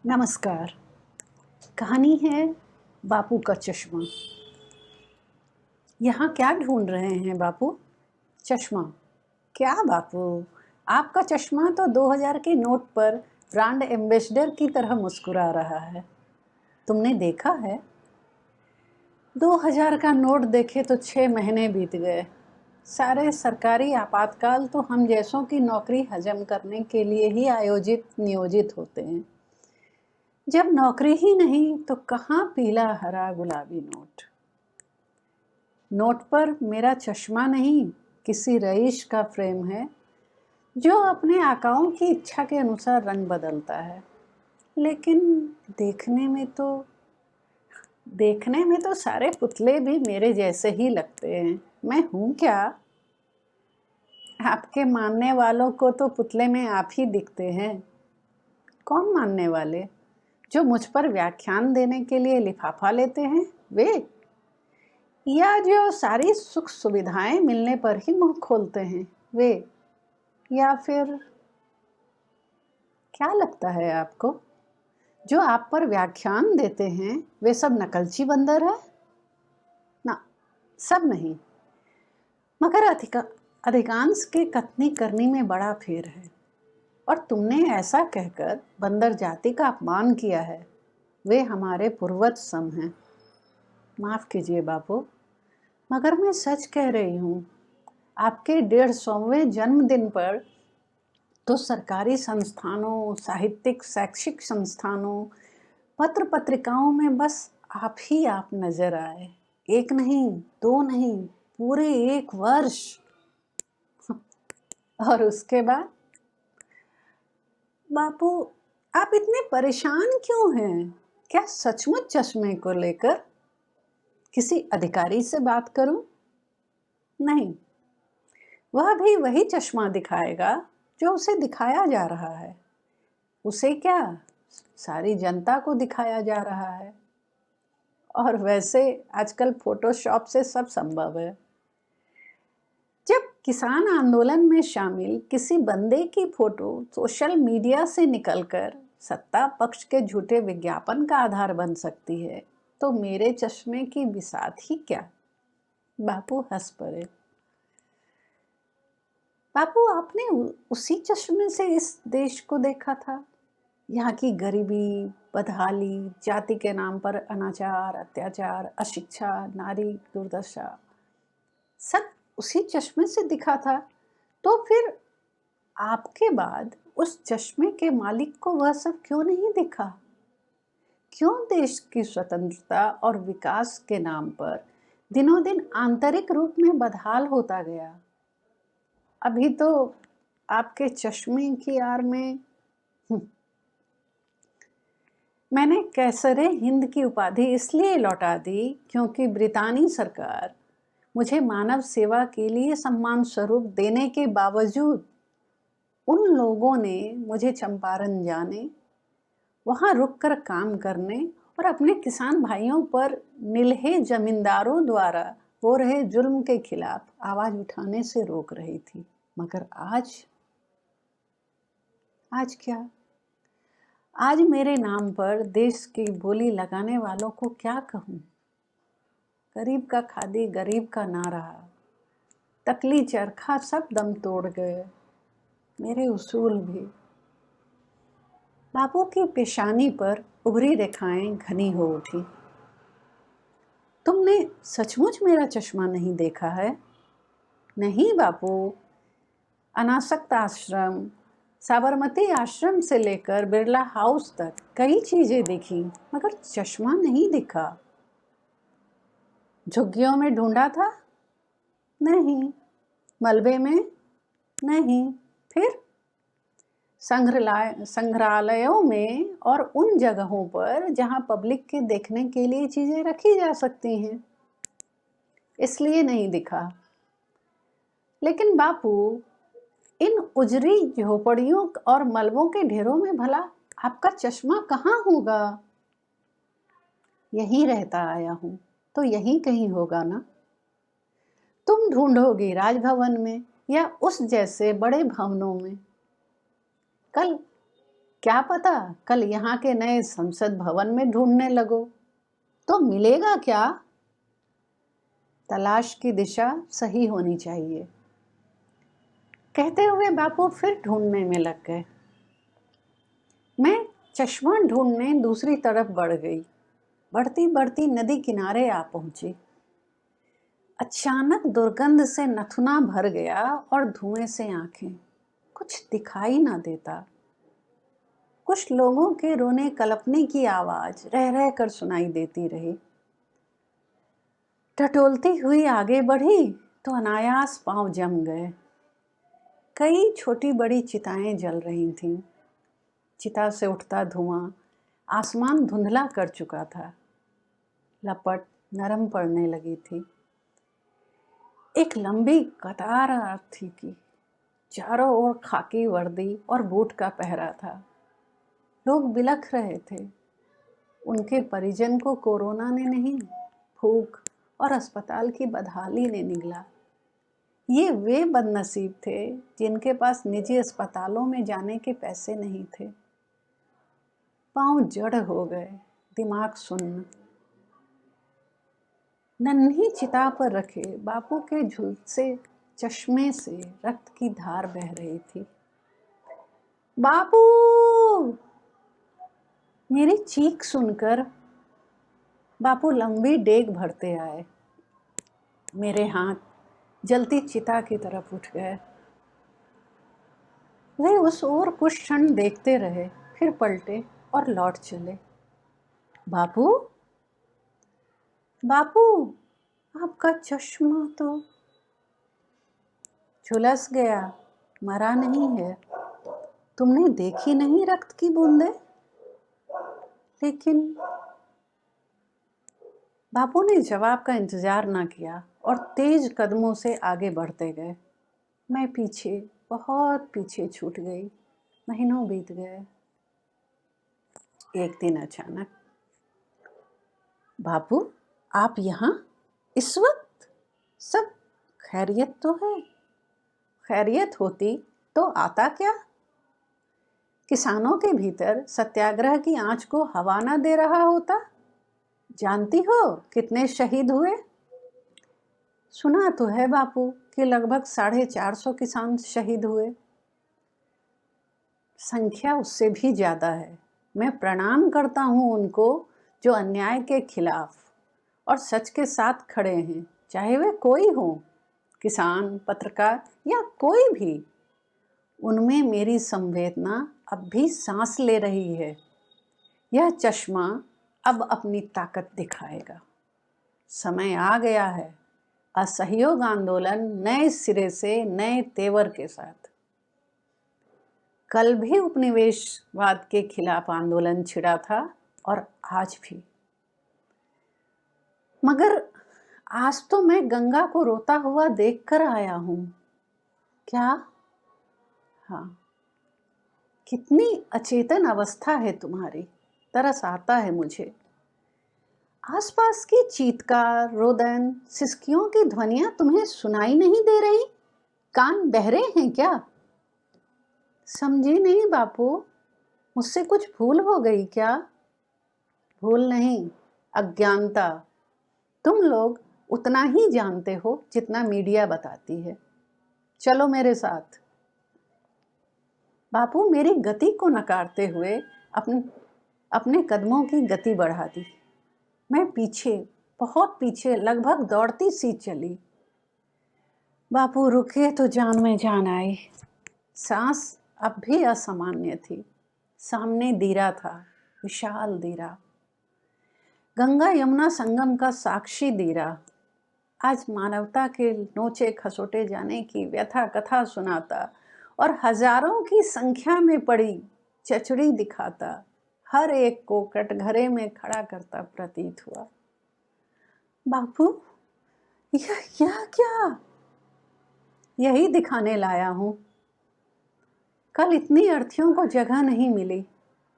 नमस्कार। कहानी है बापू का चश्मा। यहाँ क्या ढूंढ रहे हैं बापू? चश्मा? क्या बापू, आपका चश्मा तो 2000 के नोट पर ब्रांड एम्बेसडर की तरह मुस्कुरा रहा है। तुमने देखा है? 2000 का नोट देखे तो 6 महीने बीत गए। सारे सरकारी आपातकाल तो हम जैसों की नौकरी हजम करने के लिए ही नियोजित होते हैं। जब नौकरी ही नहीं तो कहाँ पीला हरा गुलाबी नोट। नोट पर मेरा चश्मा नहीं, किसी रईस का फ्रेम है जो अपने आकाओं की इच्छा के अनुसार रंग बदलता है। लेकिन देखने में तो सारे पुतले भी मेरे जैसे ही लगते हैं। मैं हूँ क्या? आपके मानने वालों को तो पुतले में आप ही दिखते हैं। कौन मानने वाले? जो मुझ पर व्याख्यान देने के लिए लिफाफा लेते हैं वे, या जो सारी सुख सुविधाएं मिलने पर ही मुंह खोलते हैं वे, या फिर क्या लगता है आपको, जो आप पर व्याख्यान देते हैं वे सब नकलची बंदर है? ना, सब नहीं, मगर अधिकांश के कथनी करनी में बड़ा फेर है। और तुमने ऐसा कहकर बंदर जाति का अपमान किया है। वे हमारे पूर्वज सम हैं। माफ कीजिए बापू, मगर मैं सच कह रही हूँ। आपके 150वें जन्मदिन पर तो सरकारी संस्थानों, साहित्यिक शैक्षिक संस्थानों, पत्र पत्रिकाओं में बस आप नजर आए। एक नहीं, दो नहीं, पूरे 1 वर्ष। और उसके बाद बापू, आप इतने परेशान क्यों हैं? क्या सचमुच चश्मे को लेकर किसी अधिकारी से बात करूं? नहीं, वह भी वही चश्मा दिखाएगा जो उसे दिखाया जा रहा है। उसे क्या, सारी जनता को दिखाया जा रहा है। और वैसे आजकल फोटोशॉप से सब संभव है। जब किसान आंदोलन में शामिल किसी बंदे की फोटो सोशल मीडिया से निकलकर सत्ता पक्ष के झूठे विज्ञापन का आधार बन सकती है, तो मेरे चश्मे की बिसात ही क्या? बापू हंस पड़े। बापू, आपने उसी चश्मे से इस देश को देखा था। यहाँ की गरीबी, बदहाली, जाति के नाम पर अनाचार, अत्याचार, अशिक्षा, नारी दुर्दशा, सब उसी चश्मे से दिखा था। तो फिर आपके बाद उस चश्मे के मालिक को वह सब क्यों नहीं दिखा? क्यों देश की स्वतंत्रता और विकास के नाम पर दिनों दिन आंतरिक रूप में बदहाल होता गया? अभी तो आपके चश्मे की आड़ में मैंने कैसरे हिंद की उपाधि इसलिए लौटा दी क्योंकि ब्रितानी सरकार मुझे मानव सेवा के लिए सम्मान स्वरूप देने के बावजूद उन लोगों ने मुझे चंपारण जाने, वहां रुककर काम करने और अपने किसान भाइयों पर निलहे जमींदारों द्वारा हो रहे जुल्म के खिलाफ आवाज उठाने से रोक रही थी। मगर आज क्या? आज मेरे नाम पर देश की बोली लगाने वालों को क्या कहूँ? गरीब का खादी गरीब का ना रहा, तकली चरखा सब दम तोड़ गए, मेरे उसूल भी। बापू की पेशानी पर उभरी रेखाएं घनी हो उठी। तुमने सचमुच मेरा चश्मा नहीं देखा है? नहीं बापू, अनासक्त आश्रम, साबरमती आश्रम से लेकर बिरला हाउस तक कई चीजें देखी, मगर चश्मा नहीं दिखा। झुग्गियों में ढूंढा था? नहीं। मलबे में? नहीं। फिर संग्रहालयों में और उन जगहों पर जहां पब्लिक के देखने के लिए चीजें रखी जा सकती हैं, इसलिए नहीं दिखा। लेकिन बापू, इन उजरी झोपड़ियों और मलबों के ढेरों में भला आपका चश्मा कहाँ होगा? यहीं रहता आया हूं, तो यहीं कहीं होगा ना। तुम ढूंढोगी राजभवन में या उस जैसे बड़े भवनों में। कल क्या पता कल यहाँ के नए संसद भवन में ढूंढने लगो तो मिलेगा क्या? तलाश की दिशा सही होनी चाहिए। कहते हुए बापू फिर ढूंढने में लग गए। मैं चश्मा ढूंढने दूसरी तरफ बढ़ गई। बढ़ती बढ़ती नदी किनारे आ पहुंची। अचानक दुर्गंध से नथुना भर गया और धुएं से आंखें। कुछ दिखाई ना देता। कुछ लोगों के रोने कलपने की आवाज रह रह कर सुनाई देती रही। टटोलती हुई आगे बढ़ी तो अनायास पांव जम गए। कई छोटी बड़ी चिताएं जल रही थीं। चिता से उठता धुआं आसमान धुंधला कर चुका था। लपट नरम पड़ने लगी थी। एक लंबी कतार अर्थी की, चारों ओर खाकी वर्दी और बूट का पहरा था। लोग बिलख रहे थे। उनके परिजन को कोरोना ने नहीं, भूख और अस्पताल की बदहाली ने निगला। ये वे बदनसीब थे जिनके पास निजी अस्पतालों में जाने के पैसे नहीं थे। पांव जड़ हो गए, दिमाग सुन्न। नन्ही चिता पर रखे बापू के झुलसे चश्मे से रक्त की धार बह रही थी। बापू! मेरी चीख सुनकर बापू लंबी डेग भरते आए। मेरे हाथ जलती चिता की तरफ उठ गए। वे उस ओर कुछ क्षण देखते रहे, फिर पलटे और लौट चले। बापू, बापू, आपका चश्मा तो झुलस गया, मरा नहीं है। तुमने देखी नहीं रक्त की बूंदें? लेकिन बापू ने जवाब का इंतजार ना किया और तेज कदमों से आगे बढ़ते गए। मैं पीछे, बहुत पीछे छूट गई। महीनों बीत गए। एक दिन अचानक, बापू, आप यहाँ इस वक्त? सब खैरियत तो है? खैरियत होती तो आता क्या? किसानों के भीतर सत्याग्रह की आंच को हवा ना दे रहा होता? जानती हो कितने शहीद हुए? सुना तो है बापू कि लगभग 450 किसान शहीद हुए। संख्या उससे भी ज्यादा है। मैं प्रणाम करता हूं उनको जो अन्याय के खिलाफ और सच के साथ खड़े हैं, चाहे वे कोई हो, किसान, पत्रकार या कोई भी। उनमें मेरी संवेदना अब भी सांस ले रही है। यह चश्मा अब अपनी ताकत दिखाएगा। समय आ गया है। असहयोग आंदोलन नए सिरे से, नए तेवर के साथ। कल भी उपनिवेशवाद के खिलाफ आंदोलन छिड़ा था और आज भी। मगर आज तो मैं गंगा को रोता हुआ देखकर आया हूं। क्या? हाँ। कितनी अचेतन अवस्था है तुम्हारी, तरस आता है मुझे। आसपास की चीत्कार, रोदन, सिसकियों की ध्वनियां तुम्हें सुनाई नहीं दे रही? कान बहरे हैं क्या? समझी नहीं बापू, मुझसे कुछ भूल हो गई क्या? भूल नहीं, अज्ञानता। तुम लोग उतना ही जानते हो जितना मीडिया बताती है। चलो मेरे साथ। बापू मेरी गति को नकारते हुए अपने कदमों की गति बढ़ा दी। मैं पीछे, बहुत पीछे, लगभग दौड़ती सी चली। बापू रुके तो जान में जान आई। सांस अब भी असामान्य थी। सामने दीरा था, विशाल दीरा, गंगा यमुना संगम का साक्षी दीरा। आज मानवता के नोचे खसोटे जाने की व्यथा कथा सुनाता और हजारों की संख्या में पड़ी चचड़ी दिखाता, हर एक को कटघरे में खड़ा करता प्रतीत हुआ। बापू, यह क्या? यही दिखाने लाया हूं। कल इतनी अर्थियों को जगह नहीं मिली।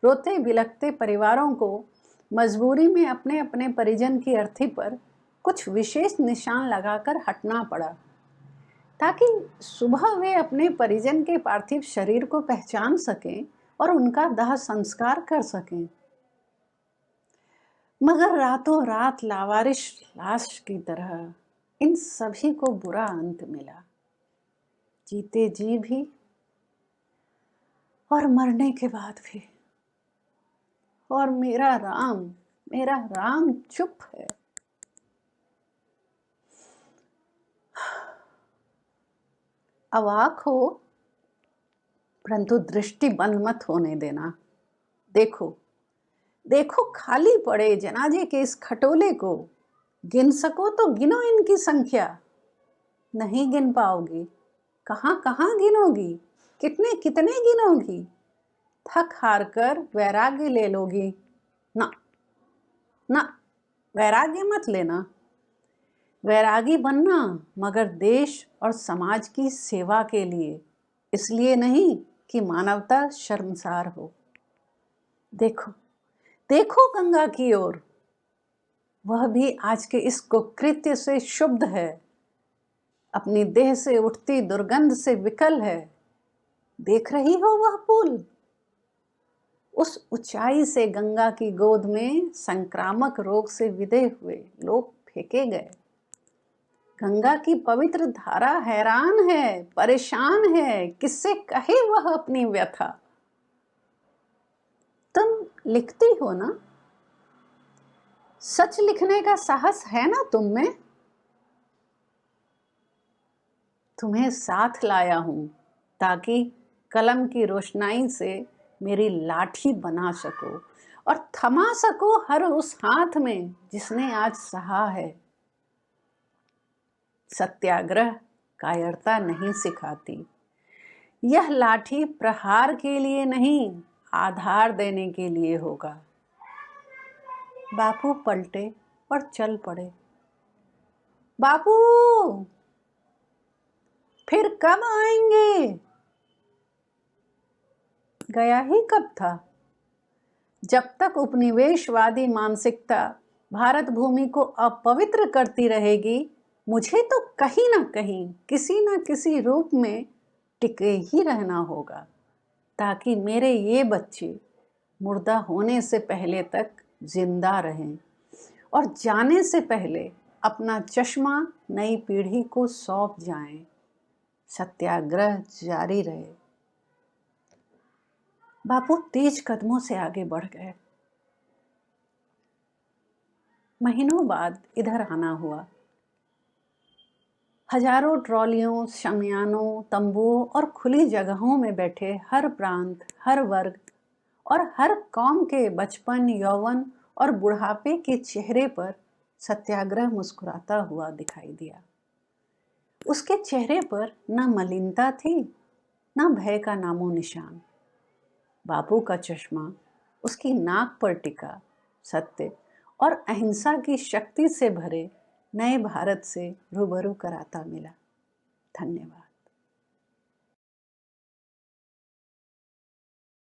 रोते बिलखते परिवारों को मजबूरी में अपने अपने परिजन की अर्थी पर कुछ विशेष निशान लगाकर हटना पड़ा, ताकि सुबह वे अपने परिजन के पार्थिव शरीर को पहचान सकें और उनका दाह संस्कार कर सकें। मगर रातों रात लावारिश लाश की तरह इन सभी को बुरा अंत मिला, जीते जी भी और मरने के बाद भी। और मेरा राम चुप है। अवाक हो, परंतु दृष्टि बंद मत होने देना। देखो देखो खाली पड़े जनाजे के इस खटोले को। गिन सको तो गिनो इनकी संख्या। नहीं गिन पाओगी, कहाँ कहाँ गिनोगी, कितने कितने गिनोगी। थक हार कर वैराग्य ले लोगी। ना ना, वैराग्य मत लेना। वैरागी बनना, मगर देश और समाज की सेवा के लिए, इसलिए नहीं कि मानवता शर्मसार हो। देखो देखो गंगा की ओर, वह भी आज के इस कुकृत्य से शुद्ध है, अपनी देह से उठती दुर्गंध से विकल है। देख रही हो वह पुल? उस ऊंचाई से गंगा की गोद में संक्रामक रोग से विदे हुए लोग फेंके गए। गंगा की पवित्र धारा हैरान है, परेशान है, किससे कहे वह अपनी व्यथा। तुम लिखती हो ना, सच लिखने का साहस है ना तुम में? तुम्हें साथ लाया हूं ताकि कलम की रोशनाई से मेरी लाठी बना सको और थमा सको हर उस हाथ में जिसने आज सहा है। सत्याग्रह कायरता नहीं सिखाती। यह लाठी प्रहार के लिए नहीं, आधार देने के लिए होगा। बापू पलटे और चल पड़े। बापू फिर कब आएंगे? गया ही कब था? जब तक उपनिवेशवादी मानसिकता भारत भूमि को अपवित्र करती रहेगी, मुझे तो कहीं ना कहीं किसी न किसी रूप में टिके ही रहना होगा, ताकि मेरे ये बच्चे मुर्दा होने से पहले तक जिंदा रहें और जाने से पहले अपना चश्मा नई पीढ़ी को सौंप जाएं। सत्याग्रह जारी रहे। बापू तेज कदमों से आगे बढ़ गए। महीनों बाद इधर आना हुआ। हजारों ट्रॉलियों, शमियानों, तंबुओं और खुली जगहों में बैठे हर प्रांत, हर वर्ग और हर कौम के बचपन, यौवन और बुढ़ापे के चेहरे पर सत्याग्रह मुस्कुराता हुआ दिखाई दिया। उसके चेहरे पर न मलिनता थी, न भय का नामो निशान। बापू का चश्मा उसकी नाक पर टिका सत्य और अहिंसा की शक्ति से भरे नए भारत से रूबरू कराता मिला। धन्यवाद।